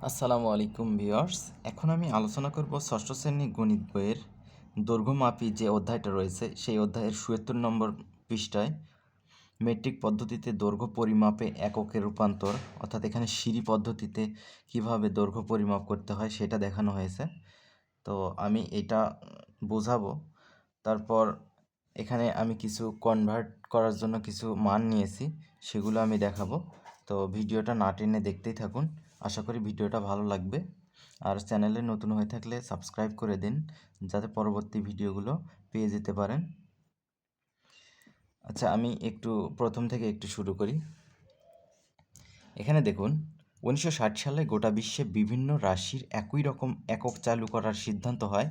আসসালামু আলাইকুম ভিউয়ার্স। এখন আমি আলোচনা করব ষষ্ঠ শ্রেণী গণিত বইয়ের দৈর্ঘ্যমাপী যে অধ্যায়টা রয়েছে সেই অধ্যায়ের ৭৭ নম্বর পৃষ্ঠায় মেট্রিক পদ্ধতিতে দৈর্ঘ্য পরিমাপে এককে রূপান্তর, অর্থাৎ এখানে সিঁড়ি পদ্ধতিতে কিভাবে দৈর্ঘ্য পরিমাপ করতে হয় সেটা দেখানো হয়েছে। তো আমি এটা বোঝাবো। তারপর এখানে আমি কিছু কনভার্ট করার জন্য কিছু মান নিয়েছি, সেগুলো আমি দেখাবো। তো ভিডিওটা না টেনে দেখতেই থাকুন, আশা করি ভিডিওটা ভালো লাগবে। আর চ্যানেলে নতুন হয়ে থাকলে সাবস্ক্রাইব করে দিন, যাতে পরবর্তী ভিডিওগুলো পেয়ে যেতে পারেন। আচ্ছা, আমি প্রথম থেকে শুরু করি। এখানে দেখুন, 1960 সালে গোটা বিশ্বে বিভিন্ন রাশির একই রকম একক চালু করার সিদ্ধান্ত হয়।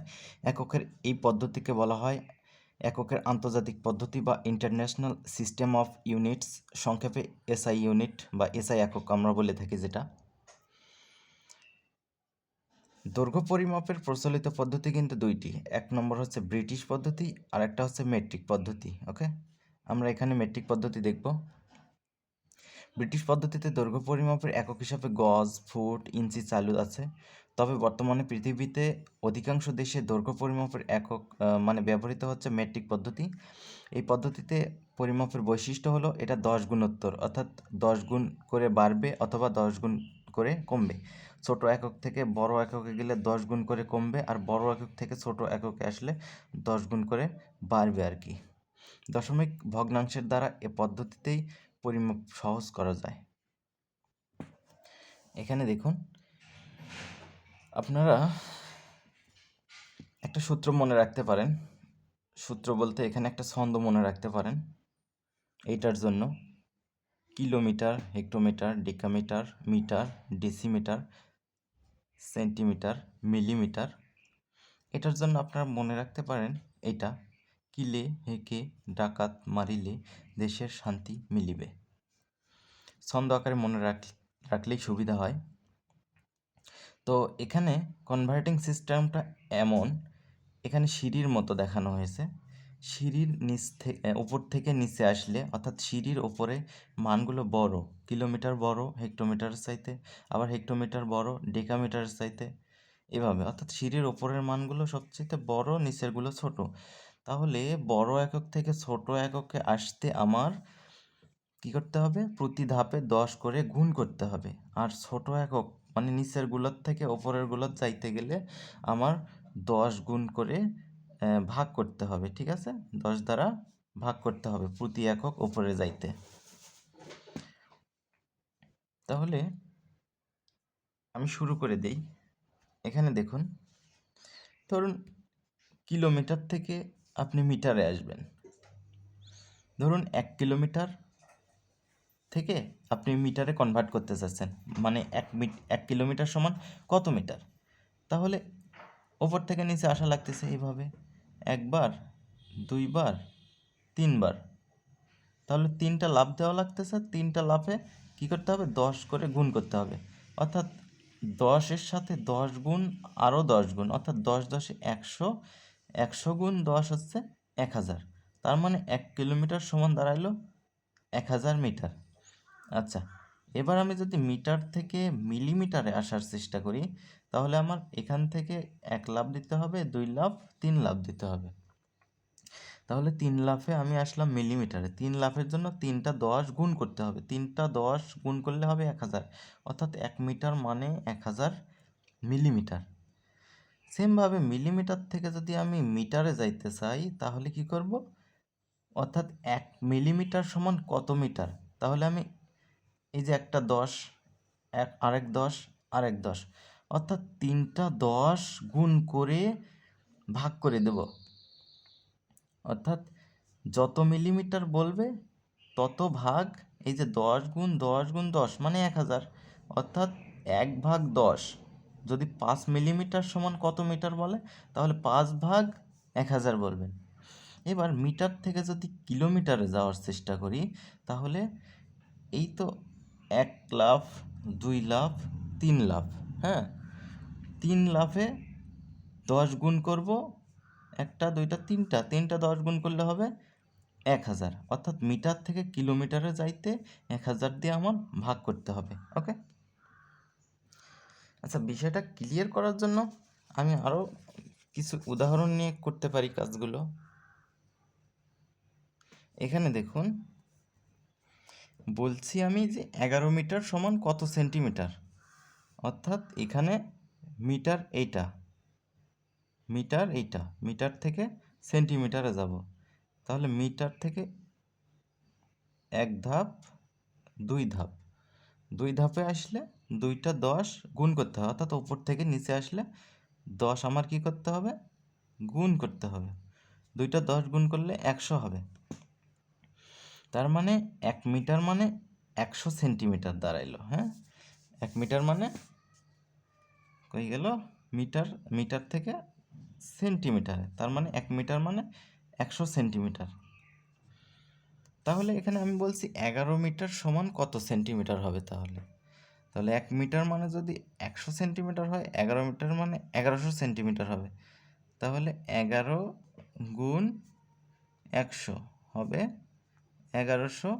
এককের এই পদ্ধতিকে বলা হয় এককের আন্তর্জাতিক পদ্ধতি বা ইন্টারন্যাশনাল সিস্টেম অফ ইউনিটস, সংক্ষেপে এসআই ইউনিট বা এসআই একক আমরা বলে থাকি যেটা। দৈর্ঘ্য পরিমাপের প্রচলিত পদ্ধতি কিন্তু দুইটি, এক নম্বর হচ্ছে ব্রিটিশ পদ্ধতি আর একটা হচ্ছে মেট্রিক পদ্ধতি। ওকে, আমরা এখানে মেট্রিক পদ্ধতি দেখব। ব্রিটিশ পদ্ধতিতে দৈর্ঘ্য পরিমাপের একক হিসাবে গজ, ফুট, ইঞ্চি চালু আছে। তবে বর্তমানে পৃথিবীতে অধিকাংশ দেশে দৈর্ঘ্য পরিমাপের একক ব্যবহৃত হচ্ছে মেট্রিক পদ্ধতি। এই পদ্ধতিতে পরিমাপের বৈশিষ্ট্য হলো এটা 10 গুণোত্তর, অর্থাৎ 10 গুণ করে বাড়বে অথবা 10 গুণ করে কমবে। ছোট একক থেকে বড় এককে গেলে 10 গুণ করে কমবে, আর বড় একক থেকে ছোট এককে আসলে 10 গুণ করে বাড়বে আর কি। দশমিক ভগ্নাংশের দ্বারা এ পদ্ধতিতেই পরিমাপ সহজ করা যায়। এখানে দেখুন, আপনারা একটা সূত্র মনে রাখতে পারেন। সূত্র বলতে এখানে একটা ছন্দ মনে রাখতে পারেন এইটার জন্য: kilometre, hectometre, decametre, metre, decimetre, centimetre, millimetre. এটার জন্য আপনারা মনে রাখতে পারেন এটা: কিলে হেকে ডাকাত মারিলে দেশের শান্তি মিলিবে। ছন্দ আকারে মনে রাখলেই সুবিধা হয়। তো এখানে কনভার্টিং সিস্টেমটা এমন, এখানে সিঁড়ির মতো দেখানো হয়েছে। সিঁড়ির নিচ থেকে উপর থেকে নিচে আসলে, অর্থাৎ সিঁড়ির ওপরে মানগুলো বড়, কিলোমিটার বড় হেক্টোমিটারের চাইতে, আবার হেক্টোমিটার বড় ডেকামিটারের চাইতে, এভাবে অর্থাৎ সিঁড়ির ওপরের মানগুলো সবচেয়ে বড়, নিচেরগুলো ছোট। তাহলে বড় একক থেকে ছোট এককে আসতে আমার কি করতে হবে? প্রতি ধাপে 10 করে গুণ করতে হবে। আর ছোট একক নিচের গুলোর থেকে ওপরের গুলোর যাইতে গেলে আমার 10 গুণ করে ভাগ করতে হবে। ঠিক আছে, 10 দ্বারা ভাগ করতে হবে প্রতি একক ওপরে যাইতে। তাহলে আমি শুরু করে দেই। এখানে দেখুন, ধরুন কিলোমিটার থেকে আপনি মিটারে আসবেন। ধরুন 1 কিলোমিটার থেকে আপনি মিটারে কনভার্ট করতে চাচ্ছেন, মানে 1 কিলোমিটার সমান কত মিটার? তাহলে ওপর থেকে নিচে আসা লাগতেছে এইভাবে, একবার, দুইবার, তিনবার। তাহলে 3টা লাফ দেওয়া লাগতেছে, 3টা লাফে কী করতে হবে? 10 করে গুণ করতে হবে। অর্থাৎ 10-এর সাথে 10 গুণ, আরও 10 গুণ, অর্থাৎ 10 10-এ 100, 100 গুণ 10 হচ্ছে 1000। তার মানে 1 কিলোমিটার সমান দাঁড়াইলো 1000 মিটার। আচ্ছা, এবার আমি যদি মিটার থেকে মিলিমিটারে আসার চেষ্টা করি, তাহলে আমার এখান থেকে 1 লাফ দিতে হবে, 2 লাফ, 3 লাফ দিতে হবে। তাহলে 3 লাফে আমি আসলাম মিলিমিটারে। 3 লাফের জন্য 3টা 10 গুণ করতে হবে, 3টা 10 গুণ করলে হবে 1000, অর্থাৎ 1 মিটার মানে 1000 মিলিমিটার। সেমভাবে মিলিমিটার থেকে যদি আমি মিটারে যাইতে চাই, তাহলে কি করব? অর্থাৎ 1 মিলিমিটার সমান কত মিটার? তাহলে আমি এই যে একটা 10, আরেক 10, আরেক 10, অর্থাৎ 3টা 10 গুণ করে ভাগ করে দেব। অর্থাৎ যত মিলিমিটার বলবে তত ভাগ, এই যে 10 গুণ 10 গুণ 10 মানে 1000, অর্থাৎ 1/10। যদি 5 মিলিমিটার সমান কত মিটার বলে, তাহলে 5/1000 বলবেন। এবার মিটার থেকে যদি কিলোমিটারে যাওয়ার চেষ্টা করি, তাহলে এই তো 1 লাফ, 2 লাফ, 3 লাফ। হ্যাঁ, 3 লাফে 10 গুণ করব, একটা, দুইটা, তিনটা 10 গুণ করলে হবে 1000, অর্থাৎ মিটার থেকে কিলোমিটারে যাইতে 1000 দিয়ে আমার ভাগ করতে হবে। ওকে, আচ্ছা, বিষয়টা ক্লিয়ার করার জন্য আমি আরও কিছু উদাহরণ নিয়ে করতে পারি কাজগুলো। এখানে দেখুন, বলছি আমি যে 11 মিটার সমান কত সেন্টিমিটার, অর্থাৎ এখানে মিটার এইটা, মিটার থেকে সেন্টিমিটারে যাব। তাহলে মিটার থেকে এক ধাপ, দুই ধাপে আসলে দুইটা 10 গুণ করতে হবে, অর্থাৎ উপর থেকে নিচে আসলে 10 আমার কি করতে হবে, গুণ করতে হবে। দুইটা 10 গুণ করলে 100 হবে। তার মানে 1 মিটার মানে 100 সেন্টিমিটার দাঁড়াইলো। হ্যাঁ, 1 মিটার মানে কই গেল, মিটার থেকে সেন্টিমিটারে, তার মানে 1 মিটার মানে 100 সেন্টিমিটার। তাহলে এখানে আমি বলছি 11 মিটার সমান কত সেন্টিমিটার হবে। তাহলে 1 মিটার মানে যদি 100 সেন্টিমিটার হয়, 11 মিটার মানে 1100 সেন্টিমিটার হবে। তাহলে 11 গুণ 100 হবে 1100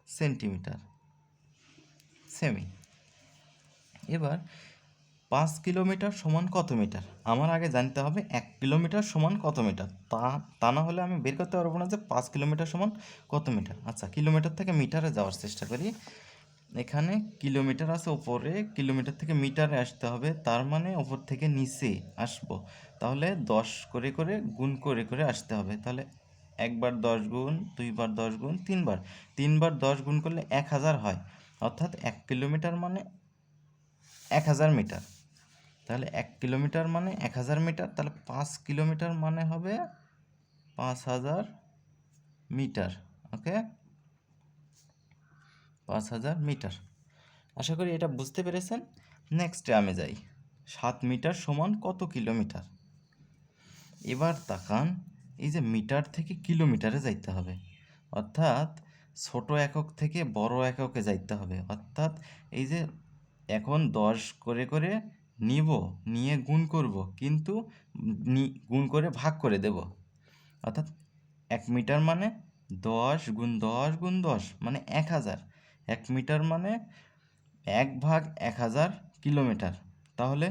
সেন্টিমিটার সেমি। এবার 5 কিলোমিটার সমান কত মিটার, আমার আগে জানতে হবে 1 কিলোমিটার সমান কত মিটার। তা না হলে আমি বের করতে পারবো না যে 5 কিলোমিটার সমান কত মিটার। আচ্ছা, কিলোমিটার থেকে মিটারে যাওয়ার চেষ্টা করি। এখানে কিলোমিটার আছে ওপরে, কিলোমিটার থেকে মিটারে আসতে হবে, তার মানে ওপর থেকে নিচে আসবো। তাহলে 10 করে করে গুণ করে করে আসতে হবে। তাহলে একবার 10 গুণ, দুইবার 10 গুণ, তিনবার 10 গুণ করলে 1000 হয়, অর্থাৎ 1 কিলোমিটার মানে 1000 মিটার। তাহলে 1 কিলোমিটার মানে 1000 মিটার। তাহলে 5 কিলোমিটার মানে হবে 5000 মিটার। ওকে, 5000 মিটার। আশা করি এটা বুঝতে পেরেছেন। নেক্সটে আমি যাই, 7 মিটার সমান কত কিলোমিটার। এবার তাকান, এই যে মিটার থেকে কিলোমিটারে যাইতে হবে, অর্থাৎ ছোট একক থেকে বড় এককে যাইতে হবে। অর্থাৎ এই যে এখন 10 করে করে নিয়ে গুণ করব, কিন্তু গুণ করে ভাগ করে দেব। অর্থাৎ 1 মিটার মানে 10 গুণ 10 গুণ 10 মানে 1000। 1 মিটার মানে 1/1000 কিলোমিটার। তাহলে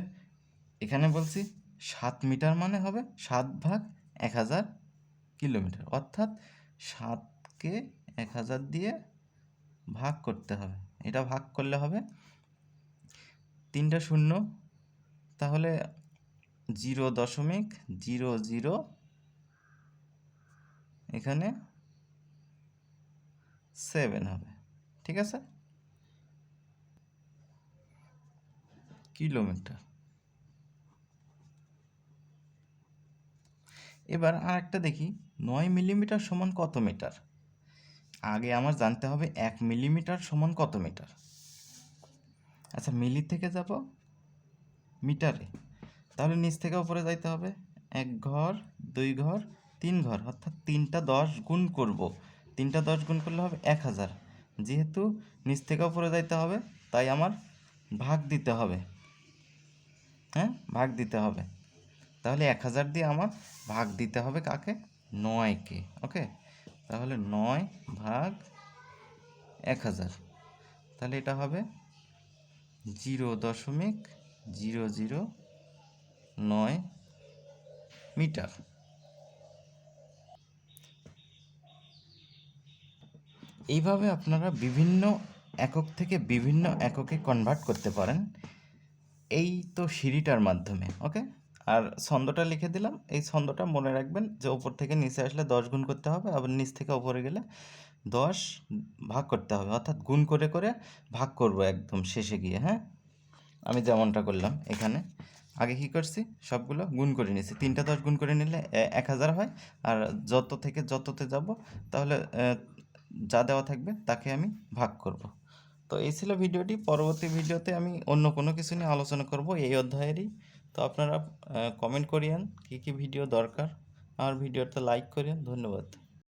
এখানে বলছি 7 মিটার মানে হবে 7/1000 কিলোমিটার, অর্থাৎ 7কে 1000 দিয়ে ভাগ করতে হবে। এটা ভাগ করলে হবে 3টা শূন্য, তাহলে 0.00 এখানে 7 হবে। ঠিক আছে, কিলোমিটার। এবার আরেকটা দেখি, 9 মিলিমিটার সমান কত মিটার। আগে আমার জানতে হবে 1 মিলিমিটার সমান কত মিটার। আচ্ছা, মিলি থেকে যাব মিটারে, তাহলে নিচ থেকে উপরে যাইতে হবে। 1 ঘর, 2 ঘর, 3 ঘর, অর্থাৎ 3টা 10 গুণ করব। 3টা 10 গুণ করলে হবে 1000। যেহেতু নিচ থেকে উপরে যাইতে হবে, তাই আমার ভাগ দিতে হবে। হ্যাঁ, ভাগ দিতে হবে। তাহলে 1000 দিয়ে আমার ভাগ দিতে হবে কাকে, 9কে। ওকে, তাহলে 9/1000। তাহলে এটা হবে 0.0009 মিটার। এইভাবে আপনারা বিভিন্ন একক থেকে বিভিন্ন এককে কনভার্ট করতে পারেন, এই তো সিঁড়িটার মাধ্যমে। ওকে, আর ছন্দটা লিখে দিলাম। এই ছন্দটা মনে রাখবেন যে ওপর থেকে নিচে আসলে 10 গুণ করতে হবে, আবার নিচ থেকে ওপরে গেলে 10 ভাগ করতে হবে, অর্থাৎ গুণ করে করে ভাগ করব একদম শেষে গিয়ে। হ্যাঁ, আমি যেমনটা করলাম এখানে, আগে কী করছি, সবগুলো গুণ করে নিয়েছি। 3টা 10 গুণ করে নিলে 1000 হয়, আর যত থেকে যততে যাব তাহলে যা দেওয়া থাকবে তাকে আমি ভাগ করব। তো এই ছিল ভিডিওটি। পরবর্তী ভিডিওতে আমি অন্য কোনো কিছু নিয়ে আলোচনা করব এই অধ্যায়েরই। তো আপনারা কমেন্ট করিয়েন কী কী ভিডিও দরকার, আর ভিডিওতে লাইক করিয়েন। ধন্যবাদ।